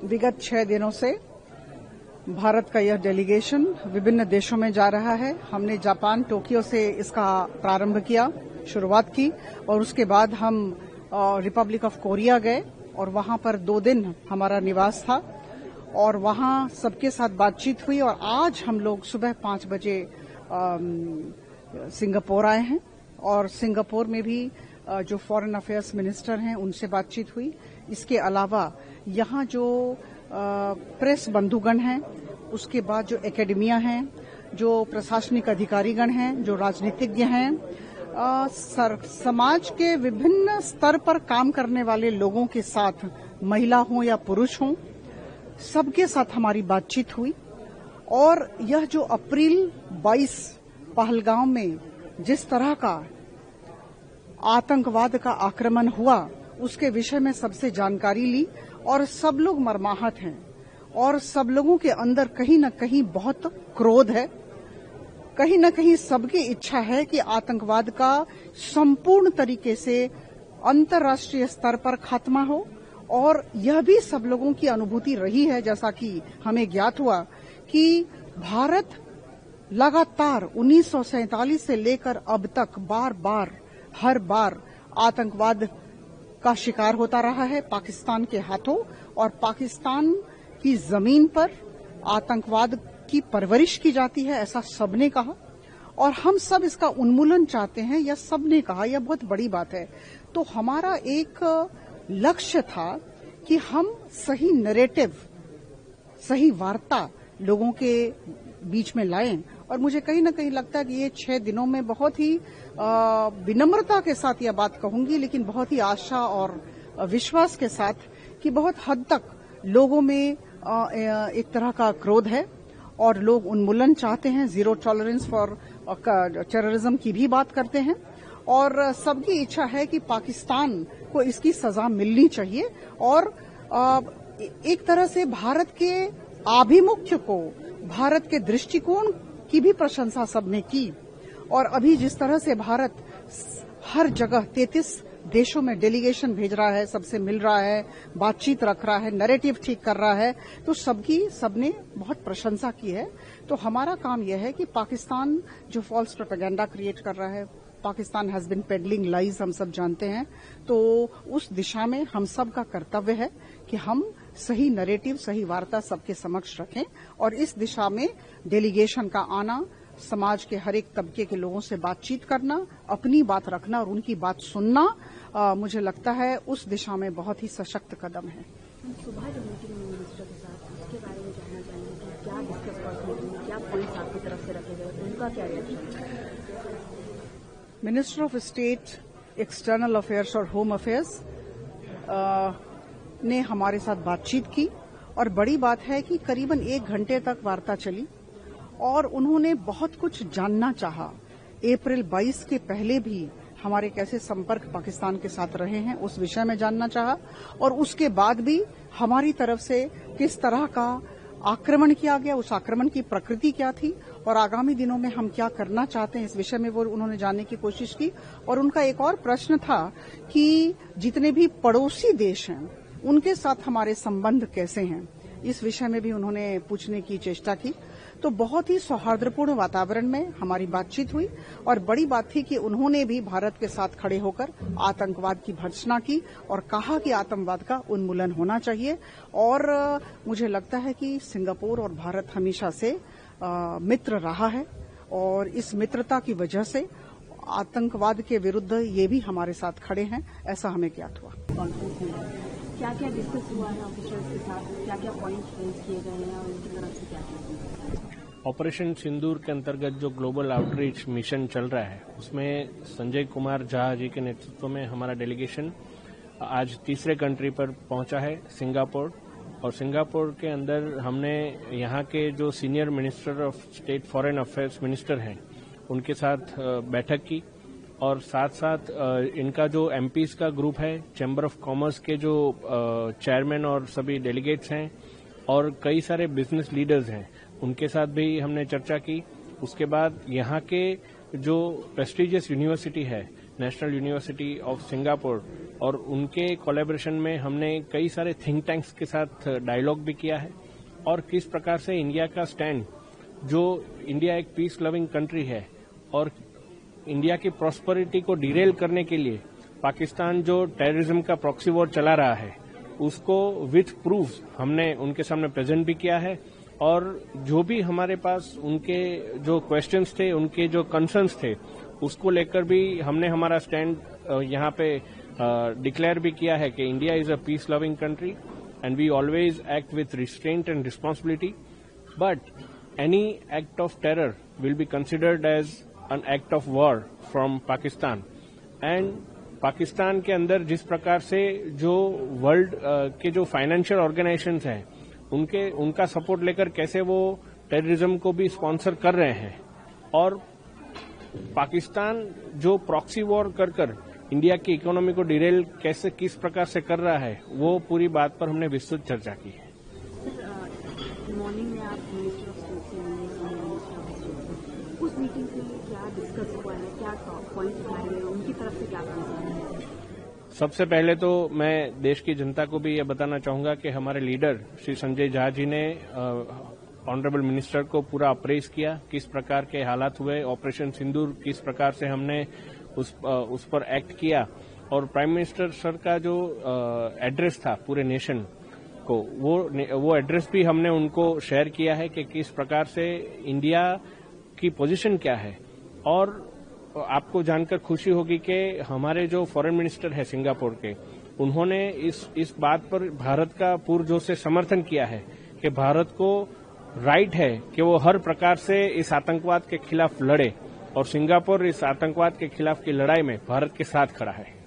विगत 6 दिनों से भारत का यह डेलीगेशन विभिन्न देशों में जा रहा है। हमने जापान टोक्यो से इसका प्रारंभ किया, शुरुआत की, और उसके बाद हम रिपब्लिक ऑफ कोरिया गए और वहां पर 2 दिन हमारा निवास था और वहां सबके साथ बातचीत हुई। और आज हम लोग सुबह 5 बजे सिंगापुर आए हैं और सिंगापुर में भी जो फॉरेन अफेयर्स मिनिस्टर हैं उनसे बातचीत हुई। इसके अलावा यहाँ जो प्रेस बंधुगण हैं, उसके बाद जो एकेडमिया हैं, जो प्रशासनिक अधिकारीगण हैं, जो राजनीतिज्ञ हैं, समाज के विभिन्न स्तर पर काम करने वाले लोगों के साथ, महिला हों या पुरुष हों, सबके साथ हमारी बातचीत हुई। और यह जो अप्रैल 22 पहलगाम में जिस तरह का आतंकवाद का आक्रमण हुआ, उसके विषय में सबसे जानकारी ली और सब लोग मर्माहत हैं और सब लोगों के अंदर कहीं न कहीं बहुत क्रोध है। कहीं न कहीं सबकी इच्छा है कि आतंकवाद का संपूर्ण तरीके से अंतर्राष्ट्रीय स्तर पर खात्मा हो। और यह भी सब लोगों की अनुभूति रही है, जैसा कि हमें ज्ञात हुआ, कि भारत लगातार 1947 से लेकर अब तक हर बार आतंकवाद का शिकार होता रहा है पाकिस्तान के हाथों, और पाकिस्तान की जमीन पर आतंकवाद की परवरिश की जाती है, ऐसा सबने कहा। और हम सब इसका उन्मूलन चाहते हैं, यह सबने कहा, यह बहुत बड़ी बात है। तो हमारा एक लक्ष्य था कि हम सही नैरेटिव, सही वार्ता लोगों के बीच में लाएं। और मुझे कहीं न कहीं लगता है कि ये 6 दिनों में बहुत ही विनम्रता के साथ यह बात कहूंगी, लेकिन बहुत ही आशा और विश्वास के साथ कि बहुत हद तक लोगों में एक तरह का क्रोध है और लोग उन्मूलन चाहते हैं, जीरो टॉलरेंस फॉर टेररिज्म की भी बात करते हैं। और सबकी इच्छा है कि पाकिस्तान को इसकी सजा मिलनी चाहिए। और एक तरह से भारत के आभिमुख्य को, भारत के दृष्टिकोण की भी प्रशंसा सबने की। और अभी जिस तरह से भारत हर जगह 33 देशों में डेलीगेशन भेज रहा है, सबसे मिल रहा है, बातचीत रख रहा है, नैरेटिव ठीक कर रहा है, तो सबने बहुत प्रशंसा की है। तो हमारा काम यह है कि पाकिस्तान जो फॉल्स प्रोपेगेंडा क्रिएट कर रहा है, Pakistan has been pedalling lies, हम सब जानते हैं। तो उस दिशा में हम सब का कर्तव्य है कि हम सही नैरेटिव, सही वार्ता सबके समक्ष रखें। और इस दिशा में डेलीगेशन का आना, समाज के हर एक तबके के लोगों से बातचीत करना, अपनी बात रखना और उनकी बात सुनना, मुझे लगता है उस दिशा में बहुत ही सशक्त कदम है। सुबह जो मीटिंग में मिनिस्टर के साथ, उसके बारे में जानना चाहेंगे कि क्या डिस्कस, क्या पॉइंट्स आपकी तरफ से रखे गए, उनका क्या रिएक्शन है? Minister of state external affairs और होम अफेयर्स ने हमारे साथ बातचीत की और बड़ी बात है कि करीबन 1 घंटे तक वार्ता चली और उन्होंने बहुत कुछ जानना चाहा। अप्रैल 22 के पहले भी हमारे कैसे संपर्क पाकिस्तान के साथ रहे हैं, उस विषय में जानना चाहा। और उसके बाद भी हमारी तरफ से किस तरह का आक्रमण किया गया, उस आक्रमण की प्रकृति क्या थी और आगामी दिनों में हम क्या करना चाहते हैं, इस विषय में वो उन्होंने जानने की कोशिश की। और उनका एक और प्रश्न था कि जितने भी पड़ोसी देश हैं उनके साथ हमारे संबंध कैसे हैं, इस विषय में भी उन्होंने पूछने की चेष्टा की। तो बहुत ही सौहार्दपूर्ण वातावरण में हमारी बातचीत हुई और बड़ी बात थी कि उन्होंने भी भारत के साथ खड़े होकर आतंकवाद की भर्त्सना की और कहा कि आतंकवाद का उन्मूलन होना चाहिए। और मुझे लगता है कि सिंगापुर और भारत हमेशा से मित्र रहा है और इस मित्रता की वजह से आतंकवाद के विरुद्ध ये भी हमारे साथ खड़े हैं, ऐसा हमें ज्ञात हुआ। क्या क्या डिस्कस हुआ है ऑफिसर्स के साथ, क्या क्या पॉइंट्स रेज किए गए हैं और उनकी तरफ से क्या क्या? ऑपरेशन सिंदूर के अंतर्गत जो ग्लोबल आउटरीच मिशन चल रहा है, उसमें संजय कुमार झा जी के नेतृत्व में हमारा डेलीगेशन आज तीसरे कंट्री पर पहुंचा है, सिंगापुर। और सिंगापुर के अंदर हमने यहाँ के जो senior minister of state foreign affairs minister हैं उनके साथ बैठक की और साथ साथ इनका जो एमपीज का ग्रुप है, चैम्बर ऑफ कॉमर्स के जो चेयरमैन और सभी डेलीगेट्स हैं और कई सारे बिजनेस लीडर्स हैं, उनके साथ भी हमने चर्चा की। उसके बाद यहाँ के जो प्रेस्टीजियस यूनिवर्सिटी है नेशनल यूनिवर्सिटी ऑफ सिंगापुर और उनके कोलैबोरेशन में हमने कई सारे थिंक टैंक्स के साथ डायलॉग भी किया है और किस प्रकार से इंडिया का स्टैंड, जो इंडिया एक पीस लविंग कंट्री है और इंडिया की प्रॉस्पेरिटी को डिरेल करने के लिए पाकिस्तान जो टेररिज्म का प्रॉक्सी वॉर चला रहा है उसको विथ प्रूफ हमने उनके सामने प्रेजेंट भी किया है और जो भी हमारे पास उनके जो क्वेश्चंस थे, उनके जो कंसर्न्स थे, उसको लेकर भी हमने हमारा स्टैंड यहाँ पे डिक्लेयर भी किया है कि India is a peace loving country and we always act with restraint and responsibility, but any act of terror will be considered as an act of war from Pakistan. And Pakistan के अंदर जिस प्रकार से जो वर्ल्ड के जो फाइनेंशियल ऑर्गेनाइजेशंस हैं उनका सपोर्ट लेकर कैसे वो टेररिज्म को भी स्पॉन्सर कर रहे हैं और पाकिस्तान जो प्रॉक्सी वॉर कर इंडिया की इकोनॉमी को डिरेल कैसे किस प्रकार से कर रहा है, वो पूरी बात पर हमने विस्तृत चर्चा की है। मॉर्निंग में आप मिनिस्टर ऑफ स्टेट से मिले, उस मीटिंग के लिए क्या डिस्कस हुआ है, क्या पॉइंट्स उठाए गए, उनकी तरफ से क्या कंसर्न है? सबसे पहले तो मैं देश की जनता को भी ये बताना चाहूंगा कि हमारे लीडर श्री संजय झा जी ने ऑनरेबल मिनिस्टर को पूरा अप्रेज किया, किस प्रकार के हालात हुए, ऑपरेशन सिंदूर किस प्रकार से हमने उस पर एक्ट किया और प्राइम मिनिस्टर सर का जो एड्रेस था पूरे नेशन को, वो एड्रेस भी हमने उनको शेयर किया है कि किस प्रकार से इंडिया की पोजीशन क्या है। और आपको जानकर खुशी होगी कि हमारे जो फॉरेन मिनिस्टर है सिंगापुर के, उन्होंने इस बात पर भारत का पुरजोर से समर्थन किया है कि भारत को राइट है कि वो हर प्रकार से इस आतंकवाद के खिलाफ लड़े और सिंगापुर इस आतंकवाद के खिलाफ की लड़ाई में भारत के साथ खड़ा है।